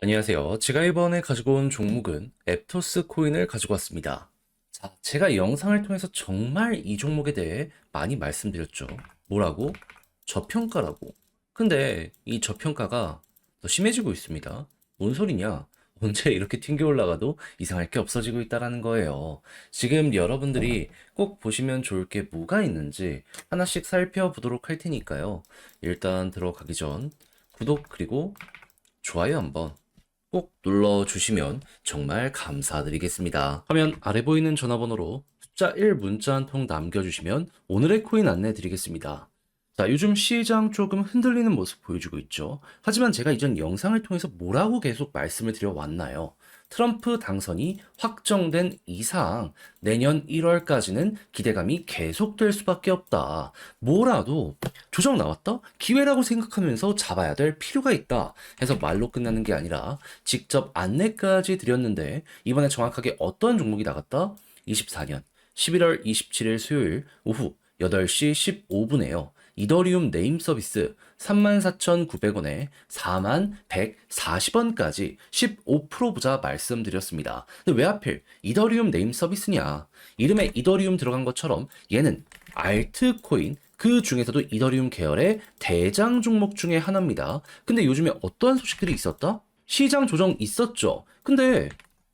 안녕하세요. 제가 이번에 가지고 온 종목은 앱토스 코인을 가지고 왔습니다. 자, 제가 영상을 통해서 정말 이 종목에 대해 많이 말씀드렸죠. 뭐라고? 저평가라고. 근데 이 저평가가 더 심해지고 있습니다. 뭔 소리냐? 언제 이렇게 튕겨 올라가도 이상할 게 없어지고 있다라는 거예요. 지금 여러분들이 꼭 보시면 좋을 게 뭐가 있는지 하나씩 살펴보도록 할 테니까요. 일단 들어가기 전 구독 그리고 좋아요 한번 꼭 눌러주시면 정말 감사드리겠습니다. 화면 아래 보이는 전화번호로 숫자 1 문자 한 통 남겨주시면 오늘의 코인 안내 드리겠습니다. 자, 요즘 시장 조금 흔들리는 모습 보여주고 있죠. 하지만 제가 이전 영상을 통해서 뭐라고 계속 말씀을 드려왔나요? 트럼프 당선이 확정된 이상 내년 1월까지는 기대감이 계속될 수밖에 없다. 뭐라도 조정 나왔다? 기회라고 생각하면서 잡아야 될 필요가 있다. 해서 말로 끝나는 게 아니라 직접 안내까지 드렸는데 이번에 정확하게 어떤 종목이 나갔다? 24년 11월 27일 수요일 오후 8시 15분에요. 이더리움 네임 서비스 34,900원에 41,140원까지 15% 보자 말씀드렸습니다. 근데 왜 하필 이더리움 네임 서비스냐? 이름에 이더리움 들어간 것처럼 얘는 알트코인 그 중에서도 이더리움 계열의 대장 종목 중에 하나입니다. 근데 요즘에 어떠한 소식들이 있었다? 시장 조정 있었죠. 근데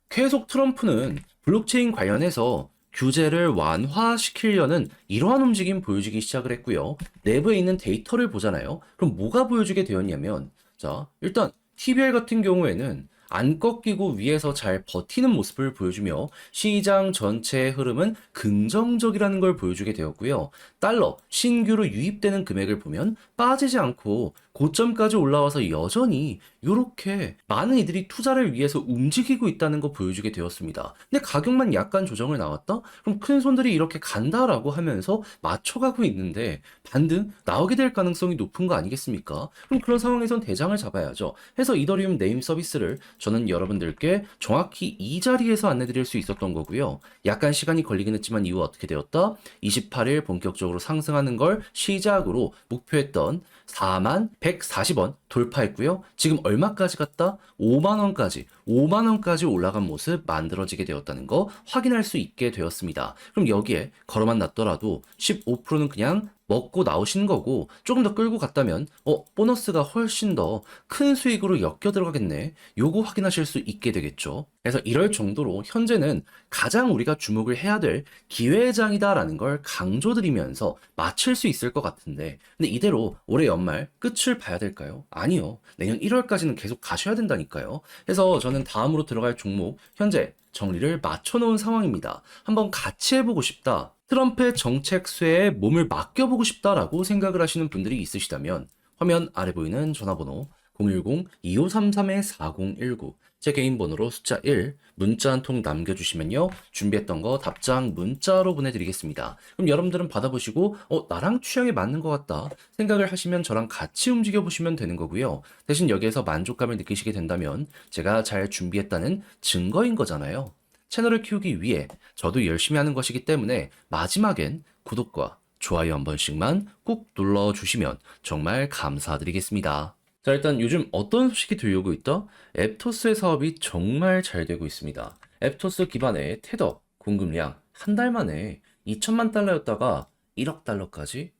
계속 트럼프는 블록체인 관련해서 규제를 완화시키려는 이러한 움직임 보여주기 시작을 했고요. 내부에 있는 데이터를 보잖아요. 그럼 뭐가 보여주게 되었냐면, 자, 일단 TBL 같은 경우에는 안 꺾이고 위에서 잘 버티는 모습을 보여주며 시장 전체의 흐름은 긍정적이라는 걸 보여주게 되었고요. 달러 신규로 유입되는 금액을 보면 빠지지 않고 고점까지 올라와서 여전히 이렇게 많은 이들이 투자를 위해서 움직이고 있다는 거 보여주게 되었습니다. 근데 가격만 약간 조정을 나왔다? 그럼 큰 손들이 이렇게 간다라고 하면서 맞춰가고 있는데 반등 나오게 될 가능성이 높은 거 아니겠습니까? 그럼 그런 상황에선 대장을 잡아야죠. 해서 이더리움 네임 서비스를 저는 여러분들께 정확히 이 자리에서 안내드릴 수 있었던 거고요. 약간 시간이 걸리긴 했지만 이후 어떻게 되었다? 28일 본격적으로 상승하는 걸 시작으로 목표했던 4만 140원 돌파했고요. 지금 얼마까지 갔다? 5만원까지 올라간 모습 만들어지게 되었다는 거 확인할 수 있게 되었습니다. 그럼 여기에 걸어만 놨더라도 15%는 그냥 먹고 나오시는 거고 조금 더 끌고 갔다면 보너스가 훨씬 더 큰 수익으로 엮여 들어가겠네. 요거 확인하실 수 있게 되겠죠. 그래서 이럴 정도로 현재는 가장 우리가 주목을 해야 될 기회장이다라는 걸 강조드리면서 맞출 수 있을 것 같은데 근데 이대로 올해 연말 끝을 봐야 될까요? 아니요. 내년 1월까지는 계속 가셔야 된다니까요. 그래서 저는 다음으로 들어갈 종목 현재 정리를 맞춰놓은 상황입니다. 한번 같이 해보고 싶다. 트럼프의 정책 수혜에 몸을 맡겨보고 싶다라고 생각을 하시는 분들이 있으시다면 화면 아래 보이는 전화번호 010-2533-4019 제 개인 번호로 숫자 1 문자 한 통 남겨주시면요 준비했던 거 답장 문자로 보내드리겠습니다. 그럼 여러분들은 받아보시고 나랑 취향에 맞는 것 같다 생각을 하시면 저랑 같이 움직여 보시면 되는 거고요. 대신 여기에서 만족감을 느끼시게 된다면 제가 잘 준비했다는 증거인 거잖아요. 채널을 키우기 위해 저도 열심히 하는 것이기 때문에 마지막엔 구독과 좋아요 한 번씩만 꾹 눌러주시면 정말 감사드리겠습니다. 자, 일단 요즘 어떤 소식이 들려오고 있다? 앱토스의 사업이 정말 잘 되고 있습니다. 앱토스 기반의 테더 공급량 한 달 만에 2천만 달러였다가 1억 달러까지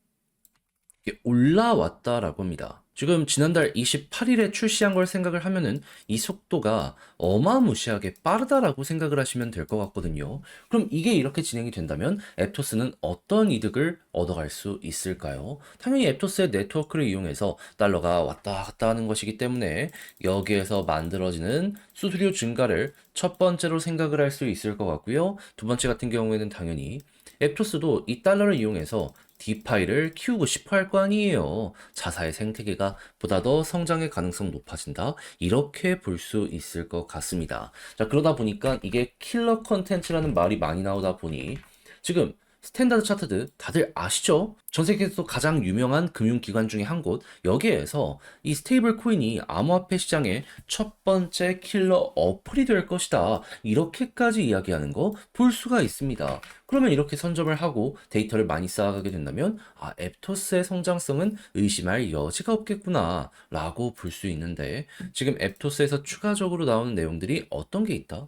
이게 올라왔다라고 합니다. 지금 지난달 28일에 출시한 걸 생각을 하면은 이 속도가 어마무시하게 빠르다라고 생각을 하시면 될 것 같거든요. 그럼 이게 이렇게 진행이 된다면 앱토스는 어떤 이득을 얻어갈 수 있을까요? 당연히 앱토스의 네트워크를 이용해서 달러가 왔다 갔다 하는 것이기 때문에 여기에서 만들어지는 수수료 증가를 첫 번째로 생각을 할 수 있을 것 같고요. 두 번째 같은 경우에는 당연히 앱토스도 이 달러를 이용해서 디파이를 키우고 싶어 할 거 아니에요. 자사의 생태계가 보다 더 성장의 가능성 높아진다. 이렇게 볼 수 있을 것 같습니다. 자, 그러다 보니까 이게 킬러 컨텐츠라는 말이 많이 나오다 보니 지금 스탠다드 차트드 다들 아시죠? 전 세계에서 가장 유명한 금융기관 중에 한 곳, 여기에서 이 스테이블 코인이 암호화폐 시장의 첫 번째 킬러 어플이 될 것이다. 이렇게까지 이야기하는 거 볼 수가 있습니다. 그러면 이렇게 선점을 하고 데이터를 많이 쌓아가게 된다면, 아, 앱토스의 성장성은 의심할 여지가 없겠구나, 라고 볼 수 있는데, 지금 앱토스에서 추가적으로 나오는 내용들이 어떤 게 있다?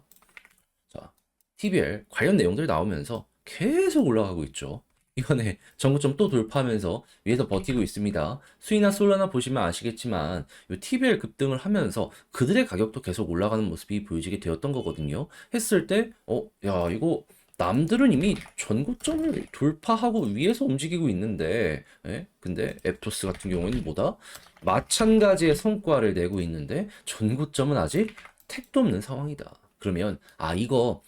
자, TBL 관련 내용들 나오면서 계속 올라가고 있죠. 이번에 전고점 또 돌파하면서 위에서 버티고 있습니다. 수이나 솔라나 보시면 아시겠지만 이 TBL 급등을 하면서 그들의 가격도 계속 올라가는 모습이 보여지게 되었던 거거든요. 했을 때, 야, 이거 남들은 이미 전고점을 돌파하고 위에서 움직이고 있는데, 근데 앱토스 같은 경우에는 뭐다? 마찬가지의 성과를 내고 있는데 전고점은 아직 택도 없는 상황이다. 그러면 이거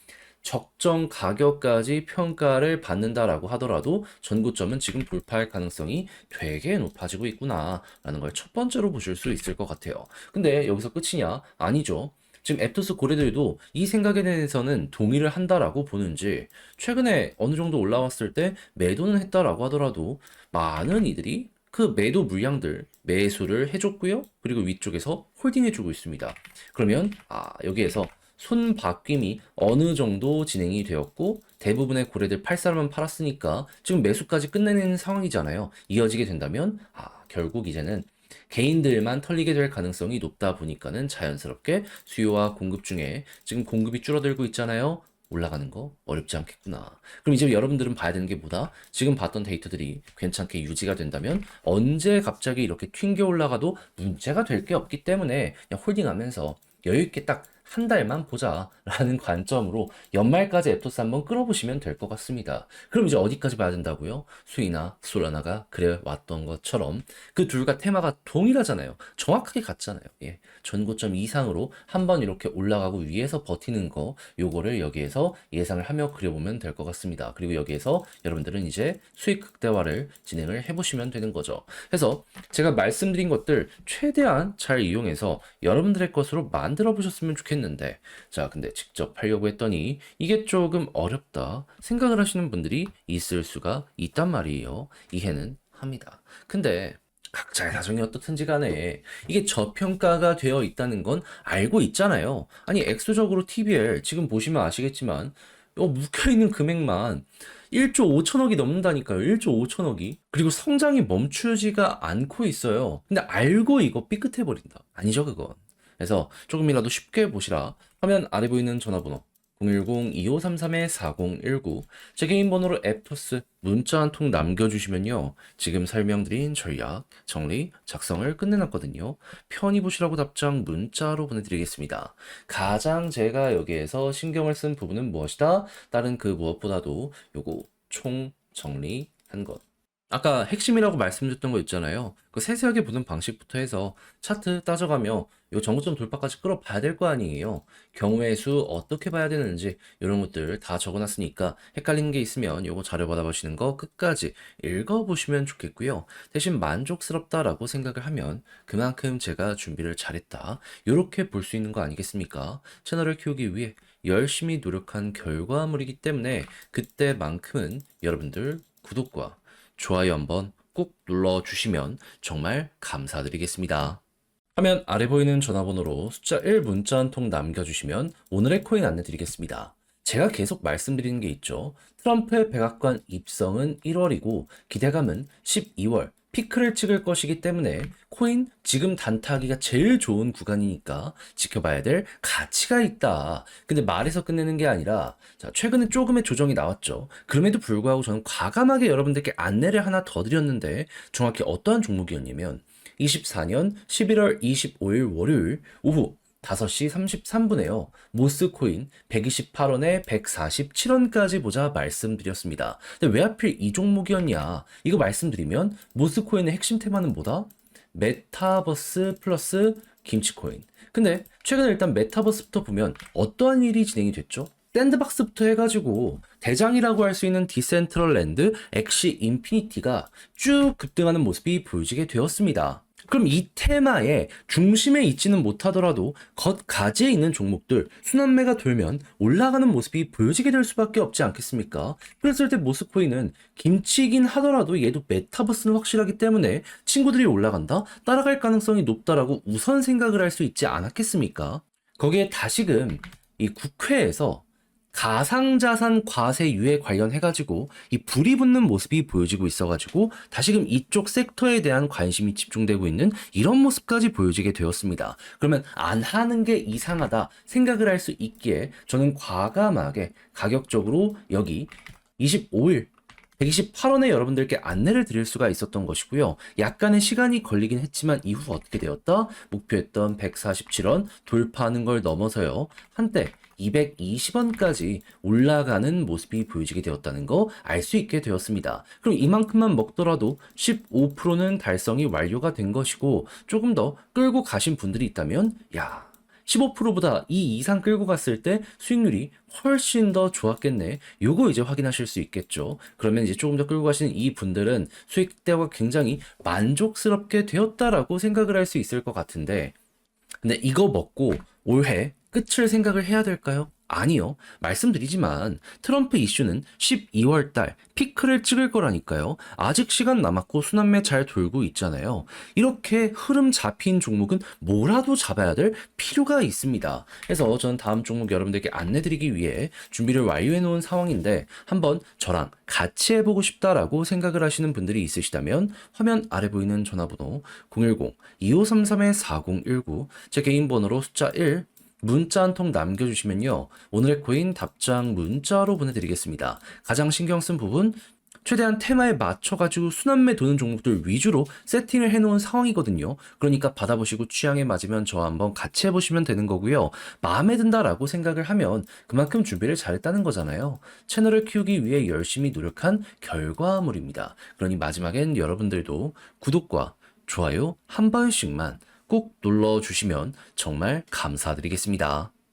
적정 가격까지 평가를 받는다라고 하더라도 전고점은 지금 돌파할 가능성이 되게 높아지고 있구나라는 걸 첫 번째로 보실 수 있을 것 같아요. 근데 여기서 끝이냐? 아니죠. 지금 앱토스 고래들도 이 생각에 대해서는 동의를 한다라고 보는지, 최근에 어느 정도 올라왔을 때 매도는 했다라고 하더라도 많은 이들이 그 매도 물량들 매수를 해줬고요. 그리고 위쪽에서 홀딩해주고 있습니다. 그러면 여기에서 손바뀜이 어느 정도 진행이 되었고 대부분의 고래들 팔 사람은 팔았으니까 지금 매수까지 끝내는 상황이잖아요. 이어지게 된다면 결국 이제는 개인들만 털리게 될 가능성이 높다 보니까는 자연스럽게 수요와 공급 중에 지금 공급이 줄어들고 있잖아요. 올라가는 거 어렵지 않겠구나. 그럼 이제 여러분들은 봐야 되는 게 뭐다? 지금 봤던 데이터들이 괜찮게 유지가 된다면 언제 갑자기 이렇게 튕겨 올라가도 문제가 될 게 없기 때문에 그냥 홀딩하면서 여유있게 딱 한 달만 보자라는 관점으로 연말까지 앱토스 한번 끌어보시면 될 것 같습니다. 그럼 이제 어디까지 봐야 된다고요? 수이나 솔라나가 그래 왔던 것처럼 그 둘과 테마가 동일하잖아요. 정확하게 같잖아요. 예. 전고점 이상으로 한번 이렇게 올라가고 위에서 버티는 거, 요거를 여기에서 예상을 하며 그려보면 될 것 같습니다. 그리고 여기에서 여러분들은 이제 수익 극대화를 진행을 해보시면 되는 거죠. 그래서 제가 말씀드린 것들 최대한 잘 이용해서 여러분들의 것으로 만들어 보셨으면 좋겠는데, 자, 근데 직접 하려고 했더니 이게 조금 어렵다 생각을 하시는 분들이 있을 수가 있단 말이에요. 이해는 합니다. 근데 각자의 사정이 어떻든지 간에 이게 저평가가 되어 있다는 건 알고 있잖아요. 아니, 액수적으로 TBL 지금 보시면 아시겠지만 묶여있는 금액만 1조 5천억이 넘는다니까요. 1조 5천억이. 그리고 성장이 멈추지가 않고 있어요. 근데 알고 이거 삐끗해버린다. 아니죠, 그건. 그래서 조금이라도 쉽게 보시라. 화면 아래 보이는 전화번호 010-2533-4019, 제 개인 번호로 앱토스 문자 한 통 남겨주시면요, 지금 설명드린 전략, 정리, 작성을 끝내놨거든요. 편히 보시라고 답장 문자로 보내드리겠습니다. 가장 제가 여기에서 신경을 쓴 부분은 무엇이다? 다른 그 무엇보다도 요거 총 정리한 것. 아까 핵심이라고 말씀드렸던 거 있잖아요. 그 세세하게 보는 방식부터 해서 차트 따져가며 요 정고점 돌파까지 끌어봐야 될 거 아니에요. 경우의 수 어떻게 봐야 되는지 이런 것들 다 적어놨으니까 헷갈리는 게 있으면 요거 자료 받아보시는 거 끝까지 읽어보시면 좋겠고요. 대신 만족스럽다라고 생각을 하면 그만큼 제가 준비를 잘했다, 요렇게 볼 수 있는 거 아니겠습니까? 채널을 키우기 위해 열심히 노력한 결과물이기 때문에 그때만큼은 여러분들 구독과 좋아요 한번 꼭 눌러주시면 정말 감사드리겠습니다. 화면 아래 보이는 전화번호로 숫자 1 문자 한 통 남겨주시면 오늘의 코인 안내 드리겠습니다. 제가 계속 말씀드리는 게 있죠. 트럼프의 백악관 입성은 1월이고 기대감은 12월 피크를 찍을 것이기 때문에 코인 지금 단타하기가 제일 좋은 구간이니까 지켜봐야 될 가치가 있다. 근데 말에서 끝내는 게 아니라, 자, 최근에 조금의 조정이 나왔죠. 그럼에도 불구하고 저는 과감하게 여러분들께 안내를 하나 더 드렸는데 정확히 어떠한 종목이었냐면 24년 11월 25일 월요일 오후 5시 33분에요. 모스코인 128원에 147원까지 보자 말씀드렸습니다. 근데 왜 하필 이 종목이었냐? 이거 말씀드리면 모스코인의 핵심 테마는 뭐다? 메타버스 플러스 김치코인. 근데 최근에 일단 메타버스부터 보면 어떠한 일이 진행이 됐죠? 샌드박스부터 해가지고 대장이라고 할 수 있는 디센트럴랜드, 엑시 인피니티가 쭉 급등하는 모습이 보여지게 되었습니다. 그럼 이 테마의 중심에 있지는 못하더라도 겉가지에 있는 종목들 순환매가 돌면 올라가는 모습이 보여지게 될 수밖에 없지 않겠습니까? 그랬을 때 모스코인은 김치이긴 하더라도 얘도 메타버스는 확실하기 때문에 친구들이 올라간다? 따라갈 가능성이 높다라고 우선 생각을 할 수 있지 않았겠습니까? 거기에 다시금 이 국회에서 가상자산 과세유예 관련해가지고 이 불이 붙는 모습이 보여지고 있어가지고 다시금 이쪽 섹터에 대한 관심이 집중되고 있는 이런 모습까지 보여지게 되었습니다. 그러면 안 하는 게 이상하다 생각을 할 수 있기에 저는 과감하게 가격적으로 여기 25일 128원에 여러분들께 안내를 드릴 수가 있었던 것이고요. 약간의 시간이 걸리긴 했지만 이후 어떻게 되었다? 목표했던 147원 돌파하는 걸 넘어서요. 한때 220원까지 올라가는 모습이 보여지게 되었다는 거 알 수 있게 되었습니다. 그럼 이만큼만 먹더라도 15%는 달성이 완료가 된 것이고 조금 더 끌고 가신 분들이 있다면 15%보다 이 이상 끌고 갔을 때 수익률이 훨씬 더 좋았겠네. 요거 이제 확인하실 수 있겠죠. 그러면 이제 조금 더 끌고 가시는 이 분들은 수익대가 굉장히 만족스럽게 되었다라고 생각을 할 수 있을 것 같은데, 근데 이거 먹고 올해 끝을 생각을 해야 될까요? 아니요. 말씀드리지만 트럼프 이슈는 12월 달 피크를 찍을 거라니까요. 아직 시간 남았고 순환매 잘 돌고 있잖아요. 이렇게 흐름 잡힌 종목은 뭐라도 잡아야 될 필요가 있습니다. 그래서 저는 다음 종목 여러분들께 안내드리기 위해 준비를 완료해 놓은 상황인데 한번 저랑 같이 해보고 싶다라고 생각을 하시는 분들이 있으시다면 화면 아래 보이는 전화번호 010-2533-4019 제 개인 번호로 숫자 1 문자 한 통 남겨주시면요. 오늘의 코인 답장 문자로 보내드리겠습니다. 가장 신경 쓴 부분, 최대한 테마에 맞춰가지고 순환매 도는 종목들 위주로 세팅을 해놓은 상황이거든요. 그러니까 받아보시고 취향에 맞으면 저와 한번 같이 해보시면 되는 거고요. 마음에 든다라고 생각을 하면 그만큼 준비를 잘했다는 거잖아요. 채널을 키우기 위해 열심히 노력한 결과물입니다. 그러니 마지막엔 여러분들도 구독과 좋아요 한 번씩만 꼭 눌러주시면 정말 감사드리겠습니다.